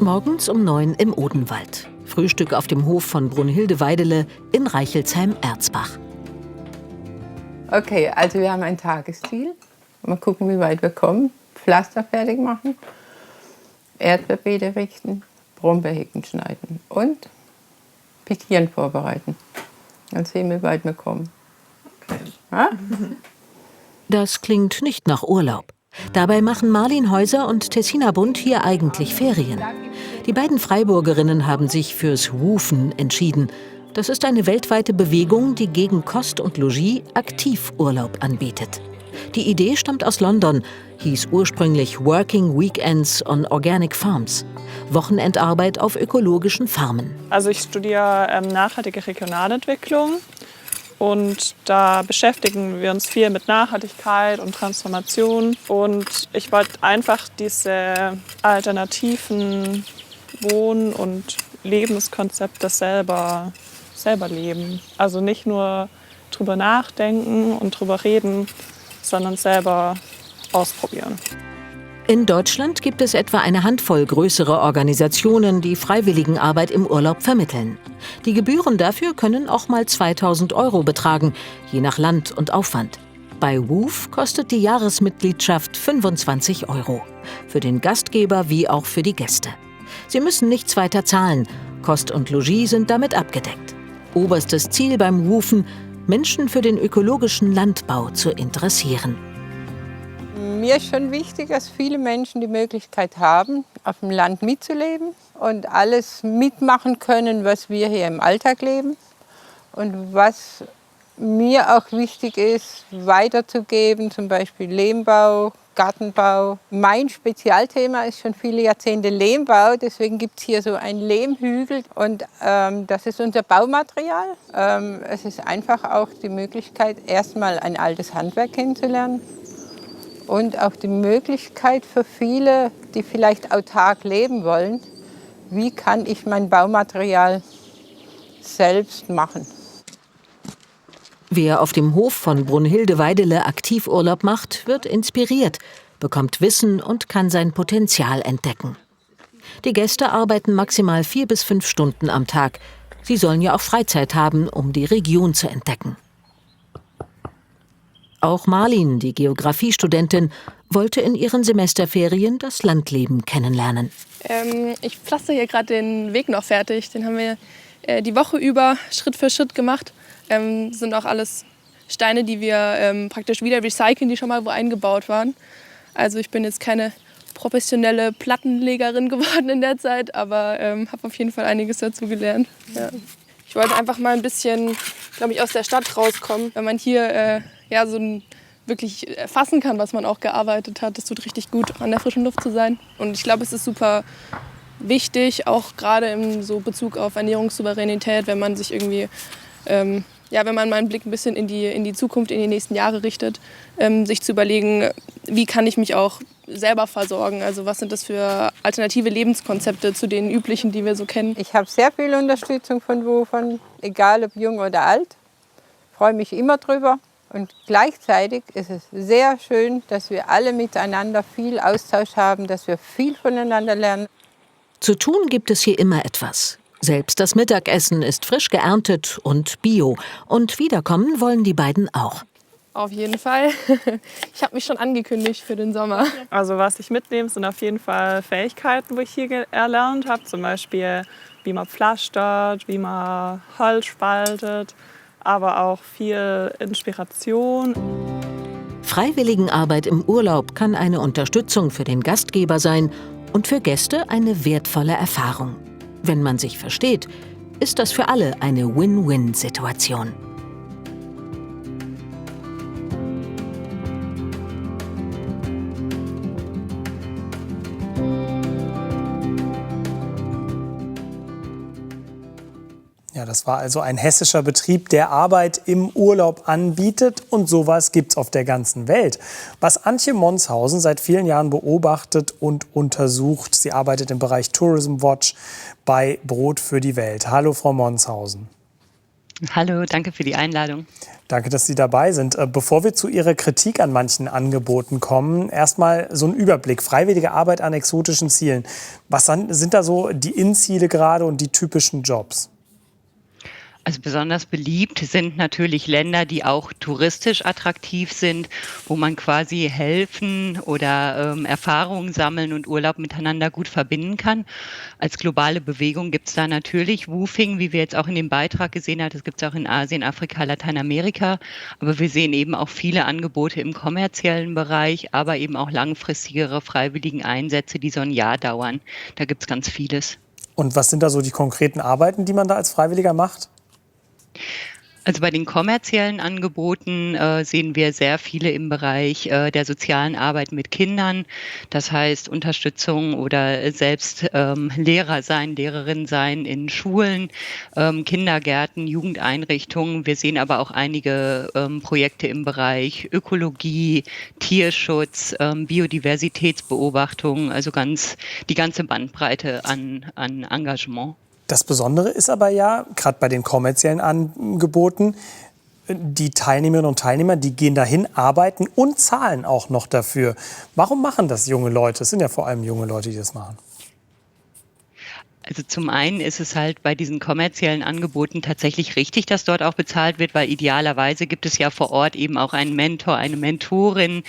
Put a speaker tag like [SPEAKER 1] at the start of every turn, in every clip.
[SPEAKER 1] Morgens um 9 im Odenwald. Frühstück auf dem Hof von Brunhilde Weidele in Reichelsheim-Erzbach.
[SPEAKER 2] Okay, also wir haben ein Tagesziel. Mal gucken, wie weit wir kommen. Pflaster fertig machen, Erdbeerbeete richten, Brombeerhecken schneiden und Pikieren vorbereiten. Dann sehen wir, wie weit wir kommen. Okay. Ja?
[SPEAKER 1] Das klingt nicht nach Urlaub. Dabei machen Marlin Häuser und Tessiner Bund hier eigentlich Ferien. Die beiden Freiburgerinnen haben sich fürs Woofen entschieden. Das ist eine weltweite Bewegung, die gegen Kost und Logis Aktivurlaub anbietet. Die Idee stammt aus London, hieß ursprünglich Working Weekends on Organic Farms. Wochenendarbeit auf ökologischen Farmen.
[SPEAKER 3] Also ich studiere nachhaltige Regionalentwicklung. Und da beschäftigen wir uns viel mit Nachhaltigkeit und Transformation. Und ich wollte einfach diese alternativen Wohn- und Lebenskonzepte selber leben. Also nicht nur drüber nachdenken und drüber reden, sondern selber ausprobieren.
[SPEAKER 1] In Deutschland gibt es etwa eine Handvoll größere Organisationen, die Freiwilligenarbeit im Urlaub vermitteln. Die Gebühren dafür können auch mal 2.000 € betragen, je nach Land und Aufwand. Bei Woof kostet die Jahresmitgliedschaft 25 €. Für den Gastgeber wie auch für die Gäste. Sie müssen nichts weiter zahlen. Kost und Logis sind damit abgedeckt. Oberstes Ziel beim Woofen: Menschen für den ökologischen Landbau zu interessieren.
[SPEAKER 2] Mir ist schon wichtig, dass viele Menschen die Möglichkeit haben, auf dem Land mitzuleben und alles mitmachen können, was wir hier im Alltag leben. Und was mir auch wichtig ist, weiterzugeben, zum Beispiel Lehmbau, Gartenbau. Mein Spezialthema ist schon viele Jahrzehnte Lehmbau, deswegen gibt es hier so einen Lehmhügel und das ist unser Baumaterial. Es ist einfach auch die Möglichkeit, erstmal ein altes Handwerk kennenzulernen. Und auch die Möglichkeit für viele, die vielleicht autark leben wollen, wie kann ich mein Baumaterial selbst machen.
[SPEAKER 1] Wer auf dem Hof von Brunhilde Weidele Aktivurlaub macht, wird inspiriert, bekommt Wissen und kann sein Potenzial entdecken. Die Gäste arbeiten maximal 4 bis 5 Stunden am Tag. Sie sollen ja auch Freizeit haben, um die Region zu entdecken. Auch Marlin, die Geografiestudentin, wollte in ihren Semesterferien das Landleben kennenlernen.
[SPEAKER 4] Ich pflaster hier gerade den Weg noch fertig. Den haben wir die Woche über Schritt für Schritt gemacht. Sind auch alles Steine, die wir praktisch wieder recyceln, die schon mal wo eingebaut waren. Also ich bin jetzt keine professionelle Plattenlegerin geworden in der Zeit, aber habe auf jeden Fall einiges dazu gelernt. Ja. Ich wollte einfach mal ein bisschen, glaube ich, aus der Stadt rauskommen. Wenn man hier wirklich erfassen kann, was man auch gearbeitet hat, das tut richtig gut, an der frischen Luft zu sein. Und ich glaube, es ist super wichtig, auch gerade im so Bezug auf Ernährungssouveränität, wenn man sich irgendwie, wenn man mal einen Blick ein bisschen in die Zukunft, in die nächsten Jahre richtet, sich zu überlegen, wie kann ich mich auch selber versorgen? Also was sind das für alternative Lebenskonzepte zu den üblichen, die wir so kennen?
[SPEAKER 2] Ich habe sehr viel Unterstützung von Woofern, egal ob jung oder alt. Ich freue mich immer drüber. Und gleichzeitig ist es sehr schön, dass wir alle miteinander viel Austausch haben, dass wir viel voneinander lernen.
[SPEAKER 1] Zu tun gibt es hier immer etwas. Selbst das Mittagessen ist frisch geerntet und bio. Und wiederkommen wollen die beiden auch.
[SPEAKER 4] Auf jeden Fall. Ich habe mich schon angekündigt für den Sommer.
[SPEAKER 3] Also was ich mitnehme, sind auf jeden Fall Fähigkeiten, wo ich hier erlernt habe. Zum Beispiel, wie man pflastert, wie man Holz spaltet, aber auch viel Inspiration.
[SPEAKER 1] Freiwilligenarbeit im Urlaub kann eine Unterstützung für den Gastgeber sein und für Gäste eine wertvolle Erfahrung. Wenn man sich versteht, ist das für alle eine Win-Win-Situation.
[SPEAKER 5] Ja, das war also ein hessischer Betrieb, der Arbeit im Urlaub anbietet. Und sowas gibt's auf der ganzen Welt. Was Antje Monshausen seit vielen Jahren beobachtet und untersucht. Sie arbeitet im Bereich Tourism Watch bei Brot für die Welt. Hallo, Frau Monshausen.
[SPEAKER 6] Hallo, danke für die Einladung.
[SPEAKER 5] Danke, dass Sie dabei sind. Bevor wir zu Ihrer Kritik an manchen Angeboten kommen, erstmal so ein Überblick. Freiwillige Arbeit an exotischen Zielen. Was sind da so die In-Ziele gerade und die typischen Jobs?
[SPEAKER 6] Also besonders beliebt sind natürlich Länder, die auch touristisch attraktiv sind, wo man quasi helfen oder Erfahrungen sammeln und Urlaub miteinander gut verbinden kann. Als globale Bewegung gibt es da natürlich Woofing, wie wir jetzt auch in dem Beitrag gesehen haben. Das gibt es auch in Asien, Afrika, Lateinamerika. Aber wir sehen eben auch viele Angebote im kommerziellen Bereich, aber eben auch langfristigere freiwilligen Einsätze, die so ein Jahr dauern. Da gibt es ganz vieles.
[SPEAKER 5] Und was sind da so die konkreten Arbeiten, die man da als Freiwilliger macht?
[SPEAKER 6] Also bei den kommerziellen Angeboten sehen wir sehr viele im Bereich der sozialen Arbeit mit Kindern. Das heißt Unterstützung oder selbst Lehrer sein, Lehrerin sein in Schulen, Kindergärten, Jugendeinrichtungen. Wir sehen aber auch einige Projekte im Bereich Ökologie, Tierschutz, Biodiversitätsbeobachtung, also die ganze Bandbreite an Engagement.
[SPEAKER 5] Das Besondere ist aber ja, gerade bei den kommerziellen Angeboten, die Teilnehmerinnen und Teilnehmer, die gehen dahin, arbeiten und zahlen auch noch dafür. Warum machen das junge Leute? Es sind ja vor allem junge Leute, die das machen.
[SPEAKER 6] Also zum einen ist es halt bei diesen kommerziellen Angeboten tatsächlich richtig, dass dort auch bezahlt wird, weil idealerweise gibt es ja vor Ort eben auch einen Mentor, eine Mentorin,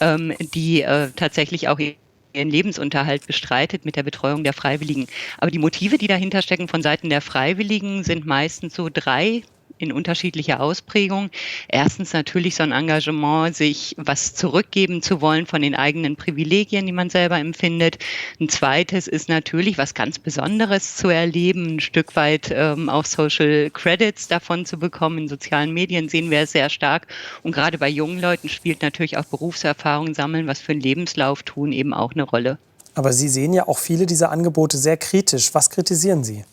[SPEAKER 6] die tatsächlich auch ihren Lebensunterhalt bestreitet mit der Betreuung der Freiwilligen. Aber die Motive, die dahinter stecken von Seiten der Freiwilligen, sind meistens so 3 in unterschiedlicher Ausprägung. Erstens natürlich so ein Engagement, sich was zurückgeben zu wollen von den eigenen Privilegien, die man selber empfindet. Ein zweites ist natürlich was ganz Besonderes zu erleben, ein Stück weit auch Social Credits davon zu bekommen. In sozialen Medien sehen wir es sehr stark. Und gerade bei jungen Leuten spielt natürlich auch Berufserfahrung sammeln, was für einen Lebenslauf tun, eben auch eine Rolle.
[SPEAKER 5] Aber Sie sehen ja auch viele dieser Angebote sehr kritisch. Was kritisieren Sie?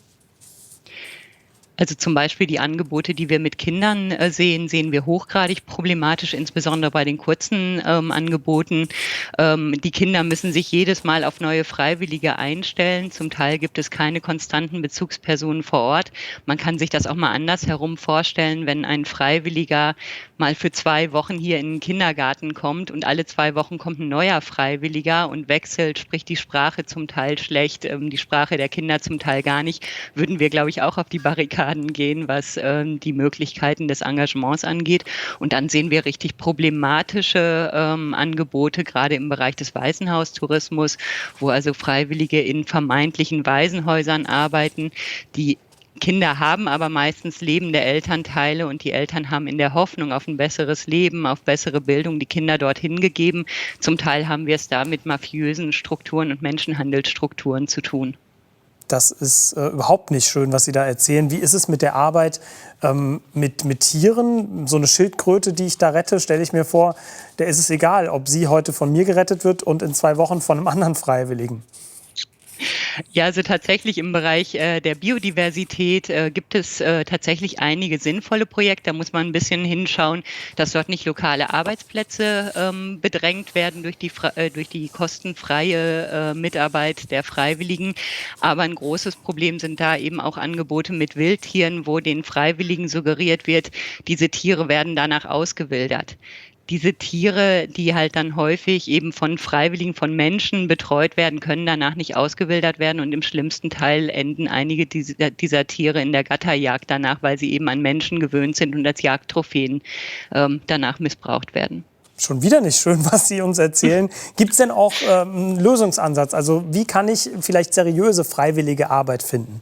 [SPEAKER 6] Also zum Beispiel die Angebote, die wir mit Kindern sehen wir hochgradig problematisch, insbesondere bei den kurzen Angeboten. Die Kinder müssen sich jedes Mal auf neue Freiwillige einstellen. Zum Teil gibt es keine konstanten Bezugspersonen vor Ort. Man kann sich das auch mal andersherum vorstellen, wenn ein Freiwilliger mal für 2 Wochen hier in den Kindergarten kommt und alle 2 Wochen kommt ein neuer Freiwilliger und wechselt, spricht die Sprache zum Teil schlecht, die Sprache der Kinder zum Teil gar nicht, würden wir, glaube ich, auch auf die Barrikaden gehen, was die Möglichkeiten des Engagements angeht. Und dann sehen wir richtig problematische Angebote, gerade im Bereich des Waisenhaustourismus, wo also Freiwillige in vermeintlichen Waisenhäusern arbeiten, die Kinder haben aber meistens lebende Elternteile und die Eltern haben in der Hoffnung auf ein besseres Leben, auf bessere Bildung die Kinder dorthin gegeben. Zum Teil haben wir es da mit mafiösen Strukturen und Menschenhandelsstrukturen zu tun.
[SPEAKER 5] Das ist überhaupt nicht schön, was Sie da erzählen. Wie ist es mit der Arbeit mit Tieren? So eine Schildkröte, die ich da rette, stelle ich mir vor, der ist es egal, ob sie heute von mir gerettet wird und in 2 Wochen von einem anderen Freiwilligen.
[SPEAKER 6] Ja, also tatsächlich im Bereich der Biodiversität gibt es tatsächlich einige sinnvolle Projekte. Da muss man ein bisschen hinschauen, dass dort nicht lokale Arbeitsplätze bedrängt werden durch die kostenfreie Mitarbeit der Freiwilligen. Aber ein großes Problem sind da eben auch Angebote mit Wildtieren, wo den Freiwilligen suggeriert wird, diese Tiere werden danach ausgewildert. Diese Tiere, die halt dann häufig eben von Freiwilligen, von Menschen betreut werden, können danach nicht ausgewildert werden und im schlimmsten Teil enden einige dieser Tiere in der Gatterjagd danach, weil sie eben an Menschen gewöhnt sind und als Jagdtrophäen danach missbraucht werden.
[SPEAKER 5] Schon wieder nicht schön, was Sie uns erzählen. Gibt es denn auch einen Lösungsansatz? Also wie kann ich vielleicht seriöse freiwillige Arbeit finden?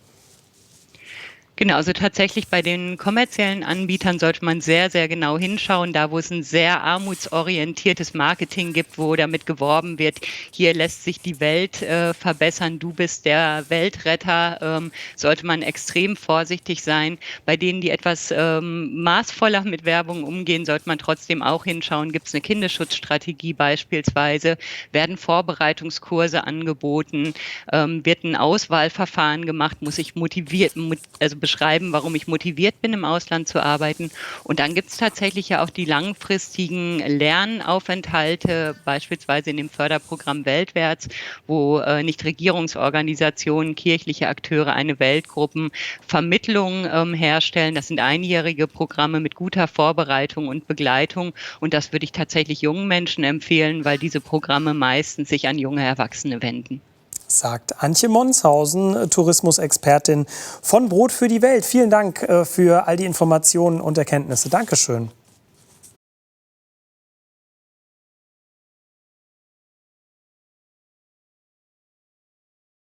[SPEAKER 6] Genau, also tatsächlich bei den kommerziellen Anbietern sollte man sehr, sehr genau hinschauen, da wo es ein sehr armutsorientiertes Marketing gibt, wo damit geworben wird, hier lässt sich die Welt verbessern, du bist der Weltretter, sollte man extrem vorsichtig sein. Bei denen, die etwas maßvoller mit Werbung umgehen, sollte man trotzdem auch hinschauen, gibt es eine Kinderschutzstrategie beispielsweise, werden Vorbereitungskurse angeboten, wird ein Auswahlverfahren gemacht, muss ich motiviert, also beschreiben, warum ich motiviert bin, im Ausland zu arbeiten. Und dann gibt es tatsächlich ja auch die langfristigen Lernaufenthalte, beispielsweise in dem Förderprogramm Weltwärts, wo Nichtregierungsorganisationen, kirchliche Akteure, eine Weltgruppen Vermittlung herstellen. Das sind einjährige Programme mit guter Vorbereitung und Begleitung. Und das würde ich tatsächlich jungen Menschen empfehlen, weil diese Programme meistens sich an junge Erwachsene wenden.
[SPEAKER 5] Sagt Antje Monshausen, Tourismusexpertin von Brot für die Welt. Vielen Dank für all die Informationen und Erkenntnisse. Dankeschön.